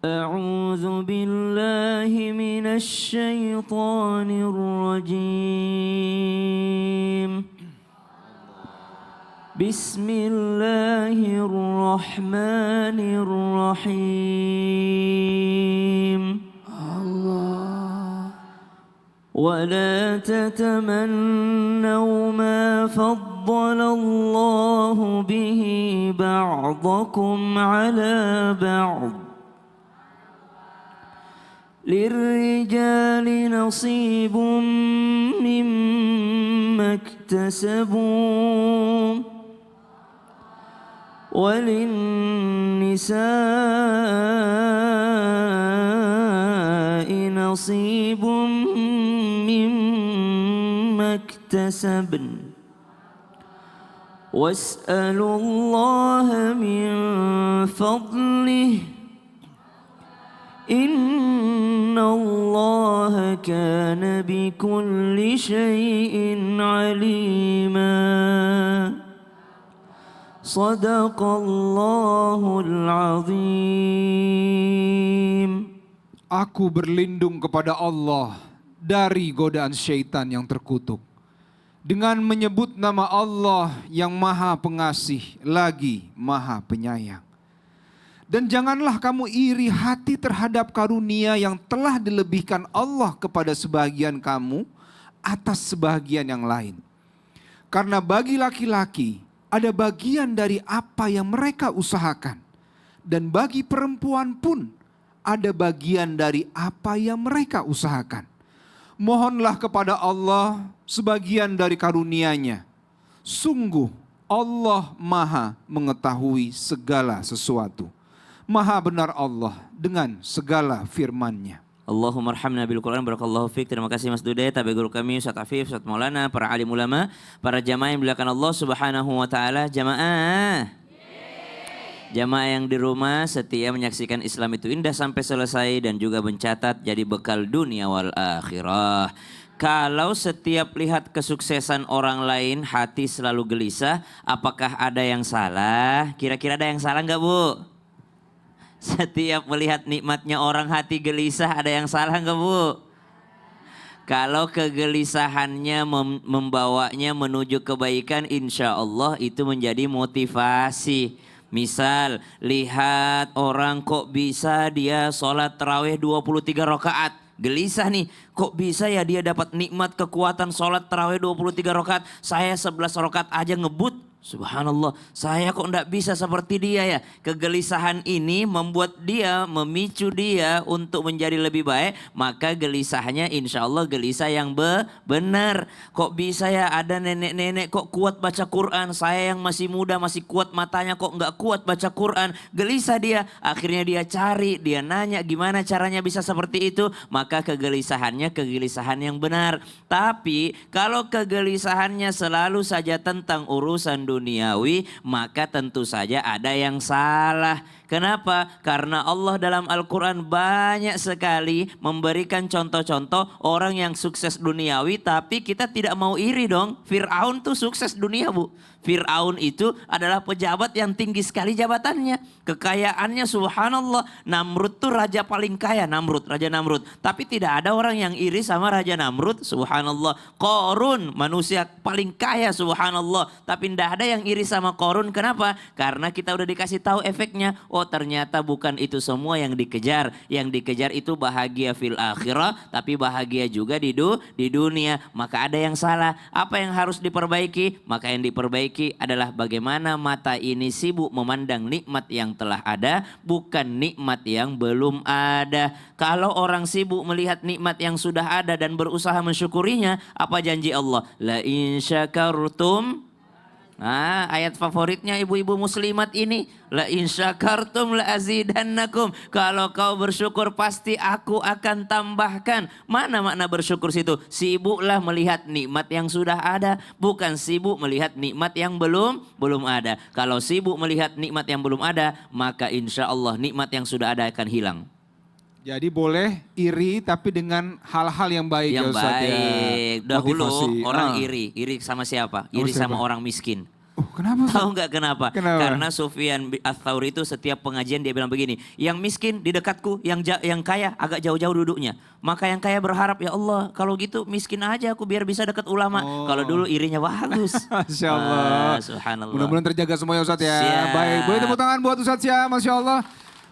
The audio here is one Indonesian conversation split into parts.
أعوذ بالله من الشيطان الرجيم. بسم الله الرحمن الرحيم. ولا تتمنوا ما فضل الله به بعضكم على بعض. للرجال نصيب مما اكتسبوا وللنساء نصيب مما اكتسبن واسألوا الله من فضله إن الله كان بكل شيء عليما. صدق الله العظيم. Aku berlindung kepada Allah dari godaan syaitan yang terkutuk dengan menyebut nama Allah yang Maha Pengasih lagi Maha Penyayang. Dan janganlah kamu iri hati terhadap karunia yang telah dilebihkan Allah kepada sebagian kamu atas sebagian yang lain. Karena bagi laki-laki ada bagian dari apa yang mereka usahakan. Dan bagi perempuan pun ada bagian dari apa yang mereka usahakan. Mohonlah kepada Allah sebagian dari karunia-Nya. Sungguh Allah Maha mengetahui segala sesuatu. Maha benar Allah dengan segala firman-Nya. Allahumma arhamna bil Quran, barakallahu fiik. Terima kasih Mas Dude, tabi guru kami Ustaz Afif, Ustaz Maulana, para alim ulama, para jamaah yang dimuliakan Allah Subhanahu wa taala. Jamaah. Jamaah yang di rumah setia menyaksikan Islam itu indah sampai selesai dan juga mencatat jadi bekal dunia wal akhirah. Kalau setiap lihat kesuksesan orang lain hati selalu gelisah, apakah ada yang salah? Kira-kira ada yang salah enggak, Bu? Setiap melihat nikmatnya orang hati gelisah, ada yang salah enggak, Bu? Kalau kegelisahannya membawanya menuju kebaikan, insya Allah itu menjadi motivasi. Misal, lihat orang kok bisa dia sholat tarawih 23 rakaat. Gelisah nih, kok bisa ya dia dapat nikmat kekuatan sholat tarawih 23 rakaat. Saya 11 rakaat aja ngebut. Subhanallah, saya kok enggak bisa seperti dia ya. Kegelisahan ini membuat dia, memicu dia untuk menjadi lebih baik. Maka gelisahnya insya Allah gelisah yang benar. Kok bisa ya ada nenek-nenek kok kuat baca Quran. Saya yang masih muda masih kuat matanya kok enggak kuat baca Quran. Gelisah dia, akhirnya dia cari, dia nanya gimana caranya bisa seperti itu. Maka kegelisahannya kegelisahan yang benar. Tapi kalau kegelisahannya selalu saja tentang urusan duniawi, maka tentu saja ada yang salah. Kenapa? Karena Allah dalam Al-Quran banyak sekali memberikan contoh-contoh orang yang sukses duniawi, tapi kita tidak mau iri dong. Fir'aun tuh sukses dunia, Bu. Fir'aun itu adalah pejabat yang tinggi sekali jabatannya. Kekayaannya subhanallah. Namrud tuh raja paling kaya, Raja Namrud. Tapi tidak ada orang yang iri sama Raja Namrud, subhanallah. Qarun, manusia paling kaya, subhanallah. Tapi tidak ada yang iri sama Qarun. Kenapa? Karena kita udah dikasih tahu efeknya. Oh ternyata bukan itu semua yang dikejar. Yang dikejar itu bahagia fil akhirah, tapi bahagia juga di dunia. Maka ada yang salah. Apa yang harus diperbaiki? Maka yang diperbaiki adalah bagaimana mata ini sibuk memandang nikmat yang telah ada, bukan nikmat yang belum ada. Kalau orang sibuk melihat nikmat yang sudah ada dan berusaha mensyukurinya, apa janji Allah? La in syakartum. Nah, ayat favoritnya ibu-ibu muslimat ini. La in syakartum la azidannakum. Kalau kau bersyukur pasti aku akan tambahkan. Mana makna bersyukur situ? Sibuklah melihat nikmat yang sudah ada. Bukan sibuk melihat nikmat yang belum ada. Kalau sibuk melihat nikmat yang belum ada, maka insya Allah nikmat yang sudah ada akan hilang. Jadi boleh iri tapi dengan hal-hal yang baik yang ya Ustaz, baik. Ya. Dahulu Motivasi. orang iri sama siapa? Iri sama orang miskin. Oh, kenapa Ustaz? Tahu nggak kenapa? Kenapa? Karena Sufyan Ats-Tsauri itu setiap pengajian dia bilang begini, yang miskin di dekatku, yang kaya agak jauh-jauh duduknya. Maka yang kaya berharap, ya Allah kalau gitu miskin aja aku biar bisa dekat ulama. Oh. Kalau dulu irinya bagus. Masya Allah. Subhanallah. Mudah-mudahan terjaga semuanya Ustadz ya. Siap. Baik, boleh tepuk tangan buat Ustadz ya, Masya Allah.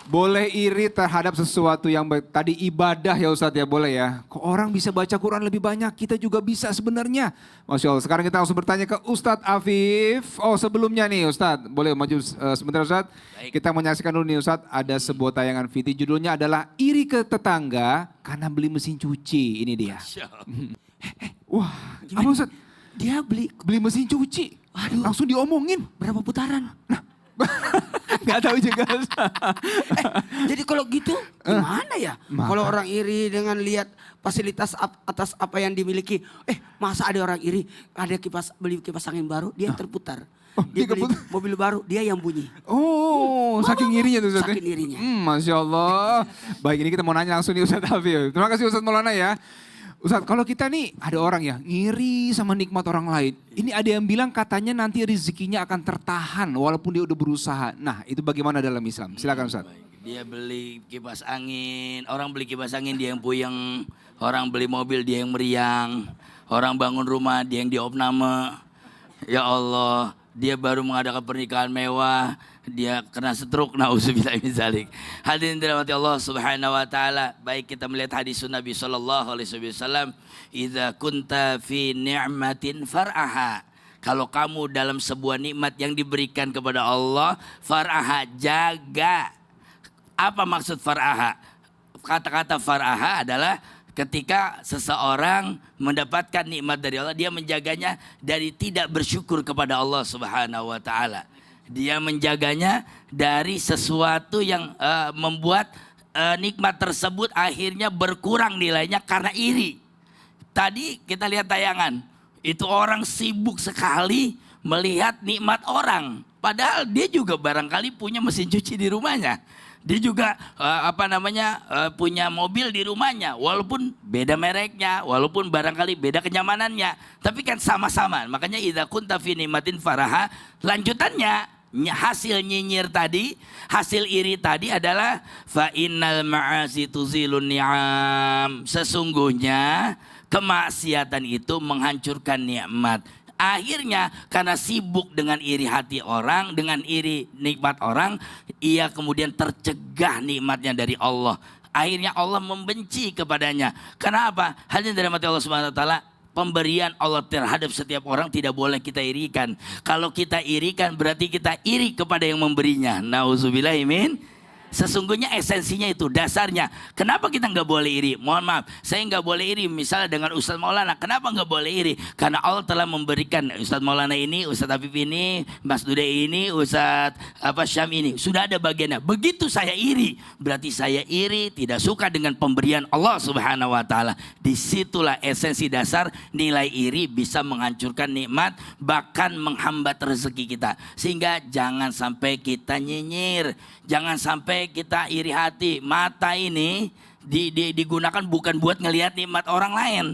Boleh iri terhadap sesuatu yang baik. Tadi ibadah ya Ustadz ya, boleh ya. Kok orang bisa baca Quran lebih banyak, kita juga bisa sebenarnya. Masya Allah, sekarang kita langsung bertanya ke Ustadz Afif. Oh sebelumnya nih Ustadz, boleh maju sebentar Ustadz. Baik. Kita menyaksikan dulu nih Ustadz, ada sebuah tayangan VT judulnya adalah Iri ke Tetangga Karena Beli Mesin Cuci. Ini dia. Wah, apa Ustadz? Dia Beli mesin cuci. Aduh. Langsung diomongin. berapa putaran? Gak tahu juga. Jadi kalau gitu gimana ya? Maka- Kalau orang iri dengan lihat fasilitas atas apa yang dimiliki. Masa ada orang iri ada beli kipas angin baru dia yang terputar. Oh, Dia dia beli keputar. mobil baru dia yang bunyi. Oh, saking irinya tuh Ustaz. Saking irinya. Masya Allah. Baik, ini kita mau nanya langsung nih Ustaz Hafif. Terima kasih Ustaz Maulana ya. Ustaz, kalau kita nih ada orang ya ngiri sama nikmat orang lain. Ini ada yang bilang katanya nanti rezekinya akan tertahan walaupun dia udah berusaha. Nah, itu bagaimana dalam Islam? Silakan Ustaz. Dia beli kipas angin, orang beli kipas angin dia yang puyeng, orang beli mobil dia yang meriang, orang bangun rumah dia yang diopname. Ya Allah, dia baru mengadakan pernikahan mewah, dia kena stroke, nauzubillah min zalik. Hadirin dirahmati Allah Subhanahu wa taala, baik kita melihat hadis Nabi sallallahu alaihi wasallam, "Idza kunta fi ni'matin far'aha." Kalau kamu dalam sebuah nikmat yang diberikan kepada Allah, far'aha, jaga. Apa maksud far'aha? Kata-kata far'aha adalah ketika seseorang mendapatkan nikmat dari Allah, dia menjaganya dari tidak bersyukur kepada Allah Subhanahu wa taala. Dia menjaganya dari sesuatu yang membuat nikmat tersebut akhirnya berkurang nilainya karena iri. Tadi kita lihat tayangan, itu orang sibuk sekali melihat nikmat orang. Padahal dia juga barangkali punya mesin cuci di rumahnya. Dia juga punya mobil di rumahnya, walaupun beda mereknya, walaupun barangkali beda kenyamanannya, tapi kan sama-sama. Makanya idza kunta fi nikmatin faraha, lanjutannya hasil nyinyir tadi, hasil iri tadi adalah fa innal ma'asi tuzilun ni'am. Sesungguhnya kemaksiatan itu menghancurkan nikmat. Akhirnya karena sibuk dengan iri hati orang, dengan iri nikmat orang, ia kemudian tercegah nikmatnya dari Allah. Akhirnya Allah membenci kepadanya. Kenapa? Hadirin dirahmati Allah Subhanahu wa taala, pemberian Allah terhadap setiap orang tidak boleh kita irikan. Kalau kita irikan berarti kita iri kepada yang memberinya. Nauzubillahi min. Sesungguhnya esensinya itu, dasarnya. Kenapa kita nggak boleh iri? Mohon maaf, saya nggak boleh iri misalnya dengan Ustadz Maulana. Kenapa nggak boleh iri? Karena Allah telah memberikan Ustadz Maulana ini, Ustadz Afif ini, Mas Dude ini, Ustadz Syam ini. Sudah ada bagiannya. Begitu saya iri, berarti saya iri, tidak suka dengan pemberian Allah Subhanahu wa taala. Disitulah esensi dasar, nilai iri bisa menghancurkan nikmat, bahkan menghambat rezeki kita. Sehingga jangan sampai kita nyinyir, jangan sampai kita iri hati. Mata ini digunakan bukan buat ngelihat nikmat orang lain.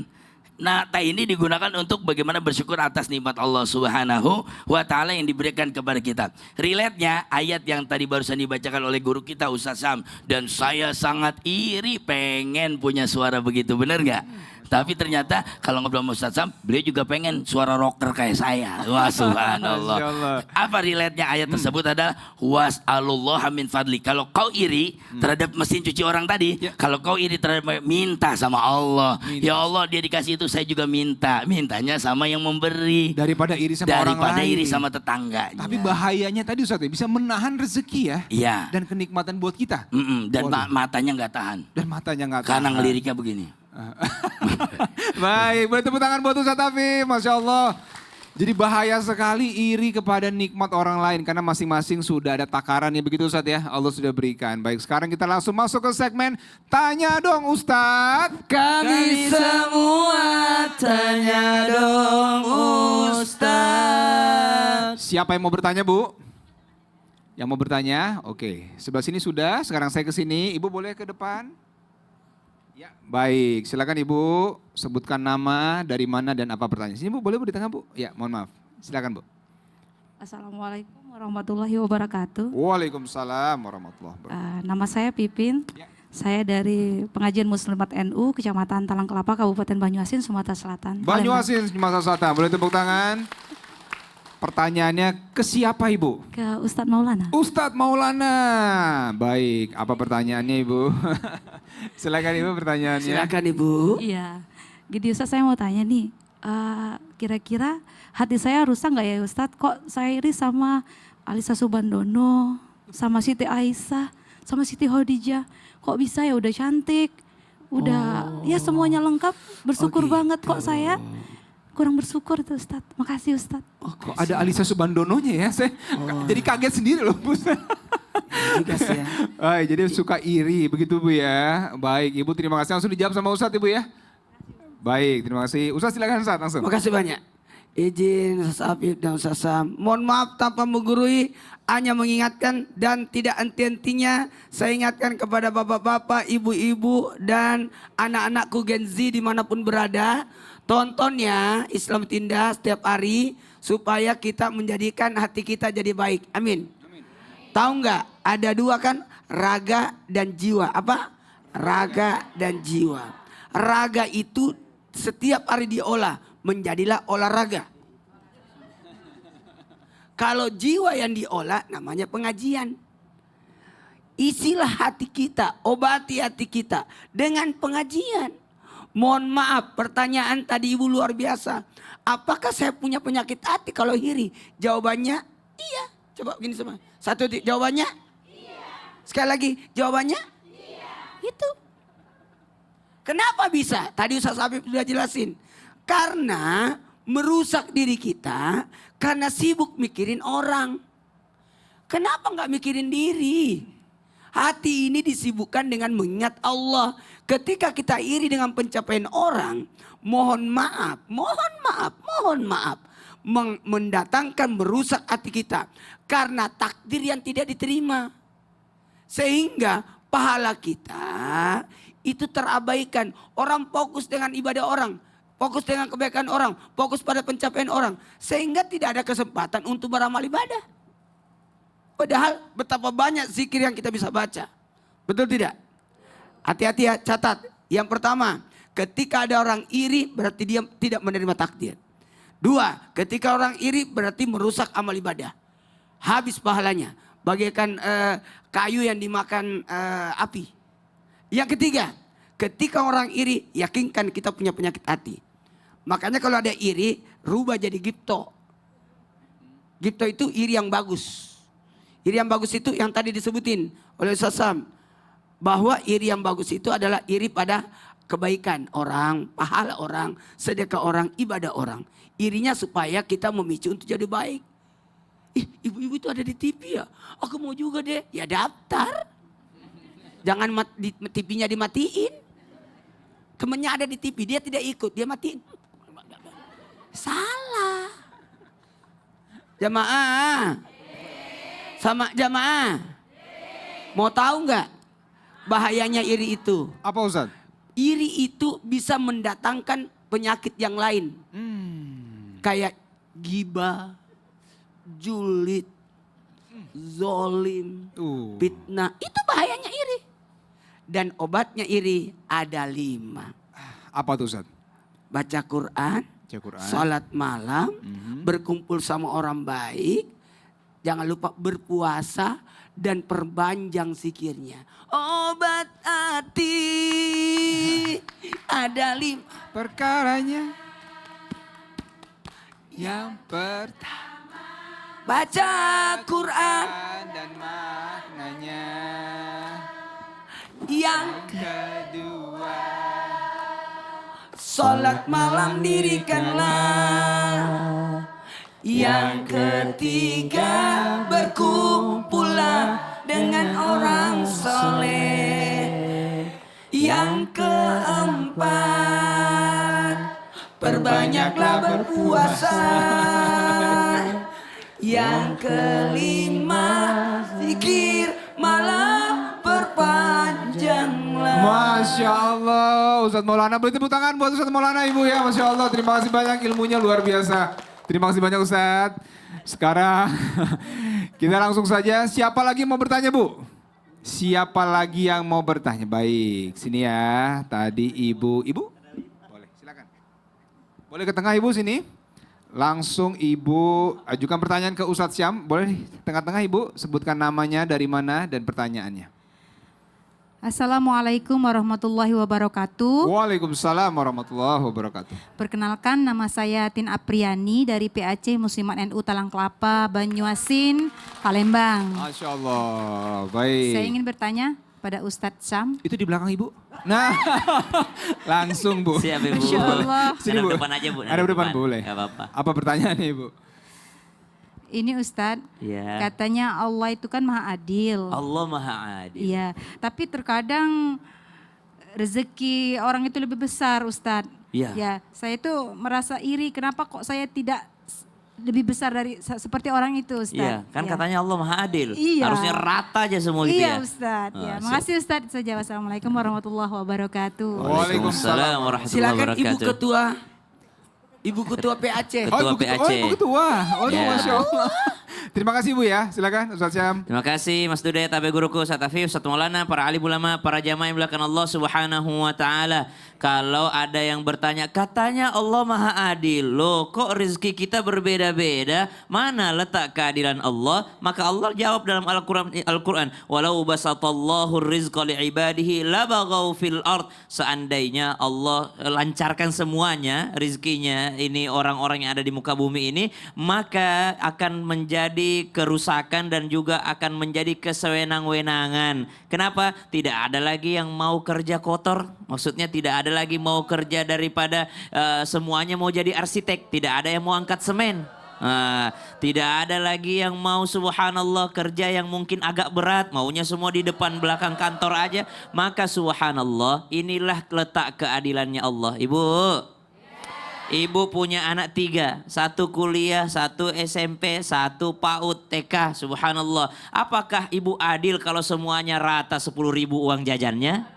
Mata ini digunakan untuk bagaimana bersyukur atas nikmat Allah Subhanahu wa taala yang diberikan kepada kita. Relate-nya ayat yang tadi barusan dibacakan oleh guru kita Ustaz Sam, dan saya sangat iri pengen punya suara begitu, benar nggak? Tapi ternyata kalau ngobrol sama Ustaz Sam, beliau juga pengen suara rocker kayak saya. Wah subhanallah. Masya Allah. Apa relate-nya ayat tersebut adalah was'alullaha min fadli. Kalau kau iri terhadap mesin cuci orang tadi, kalau kau iri terhadap, minta sama Allah. Minta. Ya Allah, dia dikasih itu, saya juga minta. Mintanya sama yang memberi. Daripada iri sama orang Daripada lain. iri sama tetangganya. Tapi bahayanya tadi Ustaz ya, bisa menahan rezeki ya. Iya. Dan kenikmatan buat kita. Dan Waduh. matanya nggak tahan. Dan matanya nggak Karena tahan. ngeliriknya begini. Baik, boleh tepuk tangan buat Ustaz Afif, Masya Allah. Jadi bahaya sekali iri kepada nikmat orang lain karena masing-masing sudah ada takarannya, begitu Ustaz ya. Allah sudah berikan. Baik, sekarang kita langsung masuk ke segmen Tanya Dong Ustaz. Kami semua tanya dong Ustaz. Siapa yang mau bertanya Bu? Yang mau bertanya? Oke, sebelah sini sudah, sekarang saya ke sini. Ibu boleh ke depan? Ya, baik. Silakan Ibu sebutkan nama, dari mana dan apa pertanyaan. Sini Bu, boleh Bu di tengah Bu? Ya, mohon maaf. Silakan Bu. Assalamualaikum warahmatullahi wabarakatuh. Waalaikumsalam warahmatullahi wabarakatuh. Nama saya Pipin. Saya dari Pengajian Muslimat NU, Kecamatan Talang Kelapa, Kabupaten Banyuasin, Sumatera Selatan. Banyuasin, Sumatera Selatan. Boleh tepuk tangan? Pertanyaannya ke siapa Ibu? Ke Ustadz Maulana. Ustadz Maulana. Baik, apa pertanyaannya Ibu? Silakan Ibu pertanyaannya. Silakan Ibu. Iya. Gini Ustadz, saya mau tanya nih. Kira-kira hati saya rusak nggak ya Ustadz? Kok saya iri sama Alisa Subandono, sama Siti Aisyah, sama Siti Khadijah? Kok bisa ya, udah cantik, udah ya semuanya lengkap, bersyukur banget kok saya kurang bersyukur tuh Ustadz. Makasih Ustadz. Kok ada Alisa Subandononya ya? Saya jadi kaget sendiri loh Bu. Juga sih ya. Jadi suka iri begitu Bu ya. Baik Ibu, terima kasih. Langsung dijawab sama Ustadz Ibu ya. Baik, terima kasih. Ustadz silakan Ustadz langsung. Makasih banyak. Izin Ustaz Afif dan Ustaz Sam. Mohon maaf tanpa menggurui, hanya mengingatkan dan tidak henti-hentinya saya ingatkan kepada bapak-bapak, ibu-ibu dan anak-anakku Gen Z dimanapun berada. Tonton ya Islam Tindas setiap hari supaya kita menjadikan hati kita jadi baik. Amin. Tahu nggak? Ada dua kan, raga dan jiwa. Apa? Raga dan jiwa. Raga itu setiap hari diolah, menjadilah olahraga. Kalau jiwa yang diolah namanya pengajian. Isilah hati kita, obati hati kita dengan pengajian. Mohon maaf, pertanyaan tadi Ibu luar biasa. Apakah saya punya penyakit hati kalau iri? Jawabannya iya. Coba begini semua. Satu jawabannya? Iya. Sekali lagi jawabannya? Iya. Itu. Kenapa bisa? Tadi Ustaz Habib sudah jelasin. Karena merusak diri kita karena sibuk mikirin orang. Kenapa nggak mikirin diri? Hati ini disibukkan dengan mengingat Allah. Ketika kita iri dengan pencapaian orang, mohon maaf, mendatangkan merusak hati kita. Karena takdir yang tidak diterima. Sehingga pahala kita itu terabaikan. Orang fokus dengan ibadah orang. Fokus dengan kebaikan orang, fokus pada pencapaian orang. Sehingga tidak ada kesempatan untuk beramal ibadah. Padahal betapa banyak zikir yang kita bisa baca. Betul tidak? Hati-hati ya, catat. Yang pertama, ketika ada orang iri berarti dia tidak menerima takdir. Dua, ketika orang iri berarti merusak amal ibadah. Habis pahalanya. Bagaikan kayu yang dimakan api. Yang ketiga, ketika orang iri, yakinkan kita punya penyakit hati. Makanya kalau ada iri, rubah jadi gipto. Gipto itu iri yang bagus. Iri yang bagus itu yang tadi disebutin oleh Ustaz Sam. Bahwa iri yang bagus itu adalah iri pada kebaikan orang, pahala orang, sedekah orang, ibadah orang. Irinya supaya kita memicu untuk jadi baik. Ih, ibu-ibu itu ada di TV ya? Aku mau juga deh. Ya daftar. Jangan TV-nya dimatiin. Temennya ada di TV, dia tidak ikut, dia matiin. Salah. Jamaah. Sama jamaah. Mau tahu nggak bahayanya iri itu? Apa Ustaz? Iri itu bisa mendatangkan penyakit yang lain. Kayak gibah, julid, zolim, fitnah. Itu bahayanya iri. Dan obatnya iri ada 5. Apa tuh Ustaz? Baca Quran, salat malam, berkumpul sama orang baik. Jangan lupa berpuasa dan perpanjang zikirnya. Obat hati ada 5 Perkaranya yang pertama baca Quran dan maknanya. Yang Kedua, salat malam dirikanlah. Yang ketiga berkumpullah dengan orang soleh. Yang keempat perbanyaklah berpuasa. Yang kelima zikir malam perpanjanglah. Masya Allah, Ustadz Maulana, boleh tepuk tangan buat Ustadz Maulana Ibu ya, Masya Allah, terima kasih banyak, ilmunya luar biasa. Terima kasih banyak Ustadz. Sekarang kita langsung saja. Siapa lagi mau bertanya, Bu? Siapa lagi yang mau bertanya? Baik, sini ya. Tadi Ibu. Boleh, silakan. Boleh ke tengah Ibu sini. Langsung Ibu ajukan pertanyaan ke Ustadz Syam. Boleh di tengah-tengah Ibu sebutkan namanya, dari mana, dan pertanyaannya. Assalamualaikum warahmatullahi wabarakatuh. Waalaikumsalam warahmatullahi wabarakatuh. Perkenalkan, nama saya Tin Apriani dari PAC Muslimat NU Talang Kelapa, Banyuasin, Palembang. Masya Allah, baik. Saya ingin bertanya pada Ustadz Syam. Itu di belakang Ibu? Nah, langsung Bu. Siap Ibu. Masya Allah. Sini, Bu. Ada depan aja Bu. Ada depan boleh. Gak apa-apa. Apa pertanyaannya Ibu? Ini Ustadz, Ya. katanya Allah itu kan maha adil. Allah Maha Adil. Iya, tapi terkadang rezeki orang itu lebih besar Ustadz. Iya. Ya, saya itu merasa iri, kenapa kok saya tidak lebih besar dari seperti orang itu Ustadz. Iya, kan Ya. katanya Allah Maha Adil. Iya. Harusnya rata aja semua gitu Iya ya. Ustadz, ya. Ah, Makasih Ustadz saja. Wassalamualaikum warahmatullahi wabarakatuh. Waalaikumsalam warahmatullahi Silakan Ibu wabarakatuh. Ketua. Ibu Ketua PAC. Ketua Ibu, PAC. Ibu Ketua. Oh, Ya. Masya Allah. Terima kasih Bu ya. Silakan Ustadz Syam. Terima kasih Mas Dude, Tabe Guruku, Ustadz Afif, Ustadz Maulana, para alim ulama, para jamaah yang dimuliakan Allah Subhanahu wa taala. Kalau ada yang bertanya, katanya Allah Maha Adil. Loh, kok rezeki kita berbeda-beda? Mana letak keadilan Allah? Maka Allah jawab dalam Al-Qur'an, "Walau basatallahu rizqa li'ibadihi labaghaw fil ard." Seandainya Allah lancarkan semuanya rezekinya ini orang-orang yang ada di muka bumi ini, maka akan menjadi kerusakan dan juga akan menjadi kesewenang-wenangan. Kenapa? Tidak ada lagi yang mau kerja kotor. Maksudnya tidak ada lagi mau kerja daripada semuanya mau jadi arsitek. Tidak ada yang mau angkat semen. Tidak ada lagi yang mau subhanallah kerja yang mungkin agak berat. Maunya semua di depan belakang kantor aja. Maka subhanallah inilah letak keadilannya Allah. Ibu punya anak 3, 1 kuliah, 1 SMP, 1 PAUD, TK, subhanallah. Apakah ibu adil kalau semuanya rata 10.000 uang jajannya?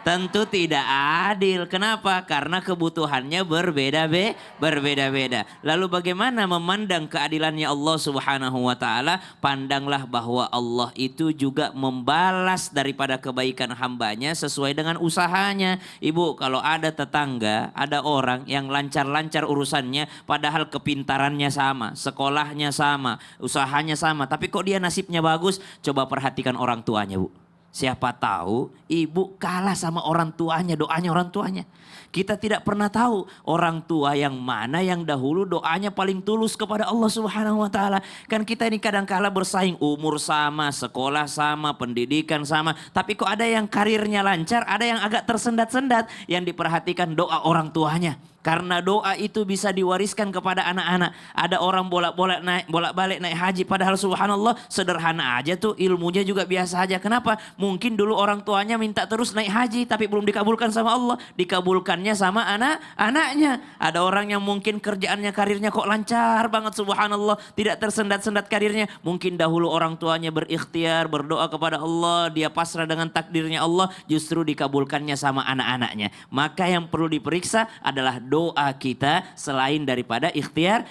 Tentu tidak adil. Kenapa? Karena kebutuhannya berbeda-beda. Lalu bagaimana memandang keadilannya Allah Subhanahu wa taala? Pandanglah bahwa Allah itu juga membalas daripada kebaikan hambanya sesuai dengan usahanya. Ibu, kalau ada tetangga, ada orang yang lancar-lancar urusannya padahal kepintarannya sama, sekolahnya sama, usahanya sama, tapi kok dia nasibnya bagus? Coba perhatikan orang tuanya, Bu. Siapa tahu ibu kalah sama orang tuanya, doanya orang tuanya. Kita tidak pernah tahu orang tua yang mana yang dahulu doanya paling tulus kepada Allah Subhanahu wa taala. Kan kita ini kadang-kala bersaing, umur sama, sekolah sama, pendidikan sama, tapi kok ada yang karirnya lancar, ada yang agak tersendat-sendat. Yang diperhatikan doa orang tuanya. Karena doa itu bisa diwariskan kepada anak-anak. Ada orang bolak-balik naik haji. Padahal subhanallah sederhana aja tuh, ilmunya juga biasa aja. Kenapa? Mungkin dulu orang tuanya minta terus naik haji tapi belum dikabulkan sama Allah. Dikabulkannya sama anak-anaknya. Ada orang yang mungkin kerjaannya, karirnya kok lancar banget subhanallah. Tidak tersendat-sendat karirnya. Mungkin dahulu orang tuanya berikhtiar, berdoa kepada Allah. Dia pasrah dengan takdirnya Allah. Justru dikabulkannya sama anak-anaknya. Maka yang perlu diperiksa adalah doa kita selain daripada ikhtiar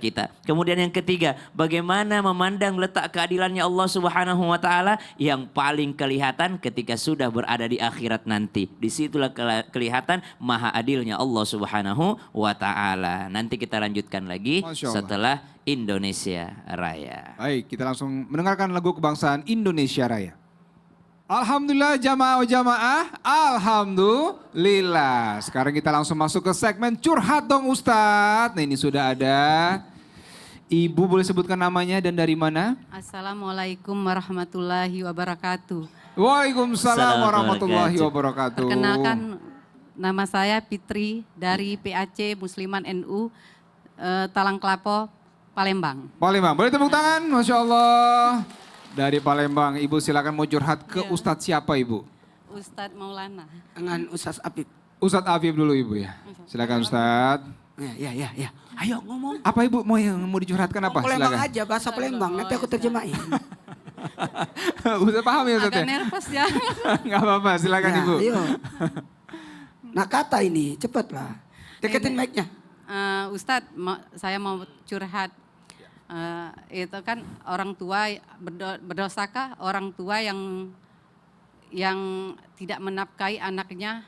kita. Kemudian yang ketiga, bagaimana memandang letak keadilannya Allah Subhanahu wa taala yang paling kelihatan ketika sudah berada di akhirat nanti. Disitulah kelihatan maha adilnya Allah Subhanahu wa taala. Nanti kita lanjutkan lagi setelah Indonesia Raya. Baik, kita langsung mendengarkan lagu kebangsaan Indonesia Raya. Alhamdulillah jamaah, alhamdulillah. Sekarang kita langsung masuk ke segmen curhat dong Ustadz. Nah ini sudah ada. Ibu boleh sebutkan namanya dan dari mana? Assalamualaikum warahmatullahi wabarakatuh. Waalaikumsalam warahmatullahi wabarakatuh. Perkenalkan, nama saya Fitri dari PAC Muslimat NU Talang Kelapa, Palembang. Palembang, boleh tepuk tangan, Masya Allah. Dari Palembang, Ibu silakan mau curhat ke Ustadz siapa Ibu? Ustadz Maulana. Dengan Ustadz Afif. Ustadz Afif dulu Ibu ya. Silakan Ustadz. Ya. Ayo ngomong. Apa Ibu mau yang mau dicurhatkan apa? Palembang Silakan. aja, bahasa Palembang. Nanti aku terjemahin. Ustadz paham ya Ustadz Agak ya? nervous ya. Gak apa-apa, silakan Ya, Ibu. ayo. Nah kata ini, cepatlah. Deketin mic-nya. Ustadz, saya mau curhat. Itu kan orang tua berdosakah orang tua yang tidak menafkahi anaknya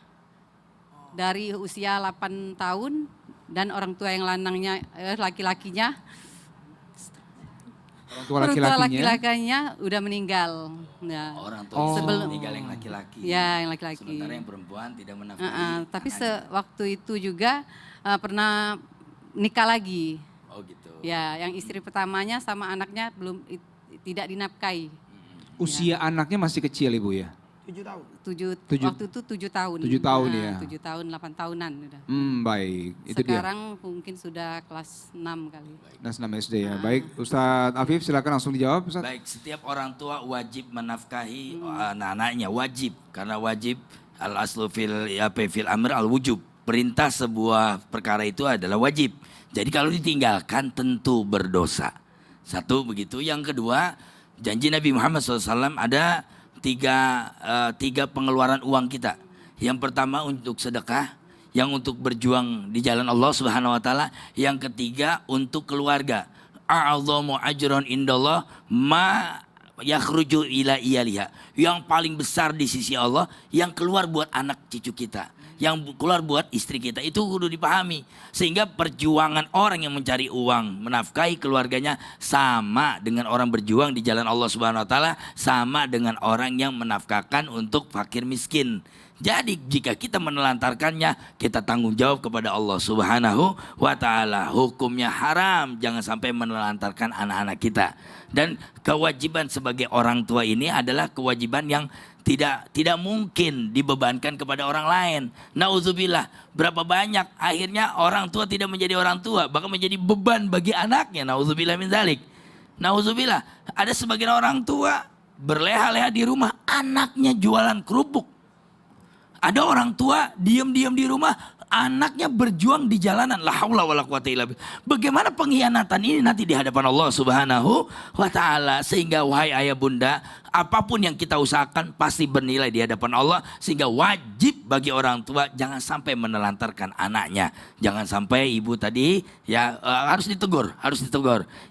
dari usia 8 tahun dan orang tua yang lanangnya laki-lakinya Orang tua orang tua laki-lakinya. laki-lakinya udah meninggal. Ya. Orang tua Oh. sebelum meninggal yang laki-laki. Ya, yang laki-laki. Sementara yang perempuan tidak menafkahi. Tapi anaknya. waktu itu juga pernah nikah lagi. Oh gitu. Ya, yang istri pertamanya sama anaknya tidak dinafkahi. Usia anaknya masih kecil Ibu ya? 7 tahun. Waktu itu 7 tahun. 7 tahun ya. 7 tahun, 8 tahunan udah. Baik, itu dia. Sekarang mungkin sudah kelas 6 kali. Kelas 6 SD ya. Baik, Ustadz Afif silakan langsung dijawab Ustadz. Baik, setiap orang tua wajib menafkahi anak-anaknya, wajib. Karena wajib al-aslu fil amr al-wujub. Perintah sebuah perkara itu adalah wajib. Jadi kalau ditinggalkan tentu berdosa. Satu begitu. Yang kedua, janji Nabi Muhammad SAW ada tiga pengeluaran uang kita. Yang pertama untuk sedekah, yang untuk berjuang di jalan Allah Subhanahu wa taala, yang ketiga untuk keluarga. A'adhamu ajran indallah ma yakhruju ila iyaliha. Yang paling besar di sisi Allah yang keluar buat anak cucu kita, yang keluar buat istri kita, itu kudu dipahami. Sehingga perjuangan orang yang mencari uang menafkahi keluarganya sama dengan orang berjuang di jalan Allah Subhanahu wa taala, sama dengan orang yang menafkahkan untuk fakir miskin. Jadi jika kita menelantarkannya, kita tanggung jawab kepada Allah Subhanahu wa taala. Hukumnya haram, jangan sampai menelantarkan anak-anak kita. Dan kewajiban sebagai orang tua ini adalah kewajiban yang tidak mungkin dibebankan kepada orang lain. Nauzubillah, berapa banyak akhirnya orang tua tidak menjadi orang tua, bahkan menjadi beban bagi anaknya. Nauzubillah min dzalik. Nauzubillah, ada sebagian orang tua berleha-leha di rumah, anaknya jualan kerupuk. Ada orang tua diam-diam di rumah, anaknya berjuang di jalanan. La haula wala quwata illa billah. Bagaimana pengkhianatan ini nanti di hadapan Allah Subhanahu wa taala. Sehingga wahai ayah bunda, apapun yang kita usahakan pasti bernilai di hadapan Allah. Sehingga wajib bagi orang tua jangan sampai menelantarkan anaknya. Jangan sampai ibu tadi ya harus ditegur.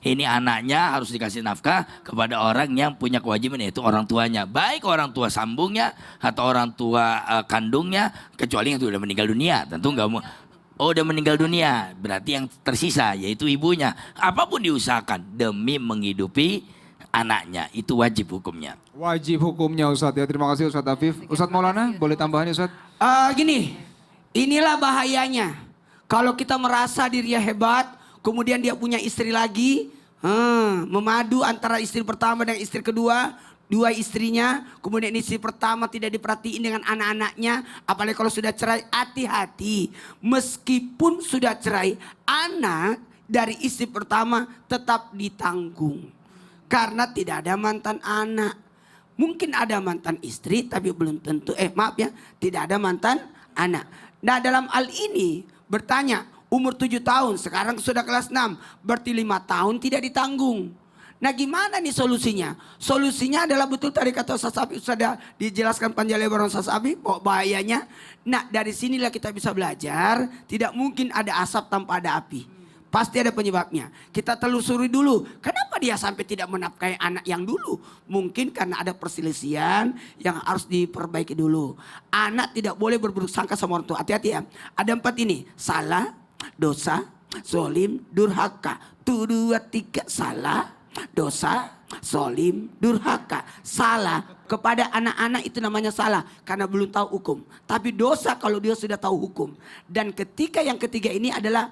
Ini anaknya harus dikasih nafkah kepada orang yang punya kewajiban, yaitu orang tuanya. Baik orang tua sambungnya atau orang tua kandungnya, kecuali yang sudah meninggal dunia. Tentu enggak mau. Oh, udah meninggal dunia, berarti yang tersisa yaitu ibunya. Apapun diusahakan demi menghidupi anaknya, itu wajib hukumnya. Wajib hukumnya Ustadz ya. Terima kasih Ustadz Afif. Ustadz Maulana boleh tambahan ya Ustadz? Gini, inilah bahayanya. Kalau kita merasa dirinya hebat, kemudian dia punya istri lagi, memadu antara istri pertama dan istri kedua, dua istrinya, kemudian istri pertama tidak diperhatiin dengan anak-anaknya, apalagi kalau sudah cerai, hati-hati. Meskipun sudah cerai, anak dari istri pertama tetap ditanggung. Karena tidak ada mantan anak. Mungkin ada mantan istri, tapi belum tentu, tidak ada mantan anak. Nah dalam hal ini bertanya, umur 7 tahun, sekarang sudah kelas 6, berarti 5 tahun tidak ditanggung. Nah gimana nih solusinya? Solusinya adalah betul tadi kata Ustaz Abi, sudah dijelaskan panjang lebar Ustaz Abi, bahayanya. Nah dari sinilah kita bisa belajar, tidak mungkin ada asap tanpa ada api. Pasti ada penyebabnya. Kita telusuri dulu, kenapa dia sampai tidak menafkahi anak yang dulu? Mungkin karena ada perselisihan yang harus diperbaiki dulu. Anak tidak boleh berburuk sangka sama orang tua, hati-hati ya. Ada 4 ini, salah, dosa, zolim, durhaka. 1, 2, 3, salah, dosa, zolim, durhaka. Salah kepada anak-anak itu namanya salah karena belum tahu hukum. Tapi dosa kalau dia sudah tahu hukum. Dan ketika yang ketiga ini adalah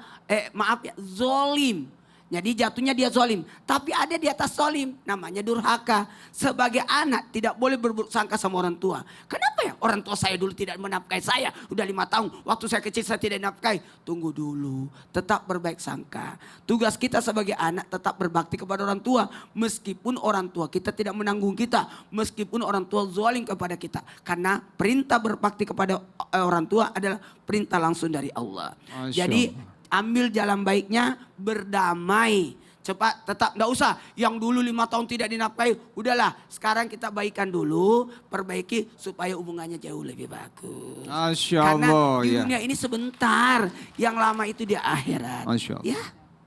zolim. Jadi jatuhnya dia zolim. Tapi ada di atas zolim, namanya durhaka. Sebagai anak tidak boleh berburuk sangka sama orang tua. Kenapa ya orang tua saya dulu tidak menafkahi saya? Udah 5 tahun, waktu saya kecil saya tidak nafkahi. Tunggu dulu, tetap berbaik sangka. Tugas kita sebagai anak tetap berbakti kepada orang tua. Meskipun orang tua kita tidak menanggung kita. Meskipun orang tua zolim kepada kita. Karena perintah berbakti kepada orang tua adalah perintah langsung dari Allah. Jadi ambil jalan baiknya, berdamai. Cepat, tetap enggak usah. Yang dulu 5 tahun tidak dinafkahi, udahlah. Sekarang kita baikan dulu, perbaiki supaya hubungannya jauh lebih bagus. Masya Karena Allah, di ya. dunia ini sebentar, yang lama itu di akhirat. Masya Allah. Ya,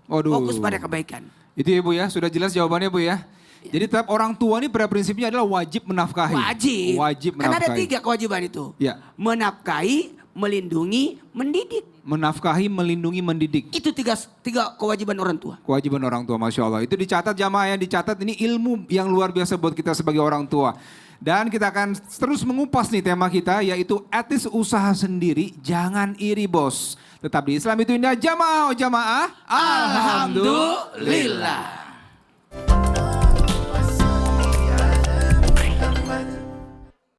Waduh. fokus pada kebaikan. Itu ya Bu ya, sudah jelas jawabannya Bu ya. Jadi tetap orang tua ini pada prinsipnya adalah wajib menafkahi. Wajib. Wajib Kan ada menafkahi. 3 kewajiban itu. Ya. Menafkahi, melindungi, mendidik. Menafkahi, melindungi, mendidik. Itu tiga kewajiban orang tua. Kewajiban orang tua, Masya Allah. Itu dicatat jamaah, yang dicatat ini ilmu yang luar biasa buat kita sebagai orang tua. Dan kita akan terus mengupas nih tema kita, yaitu etis usaha sendiri, jangan iri bos. Tetap di Islam itu indah, jamaah, oh jamaah. Alhamdulillah.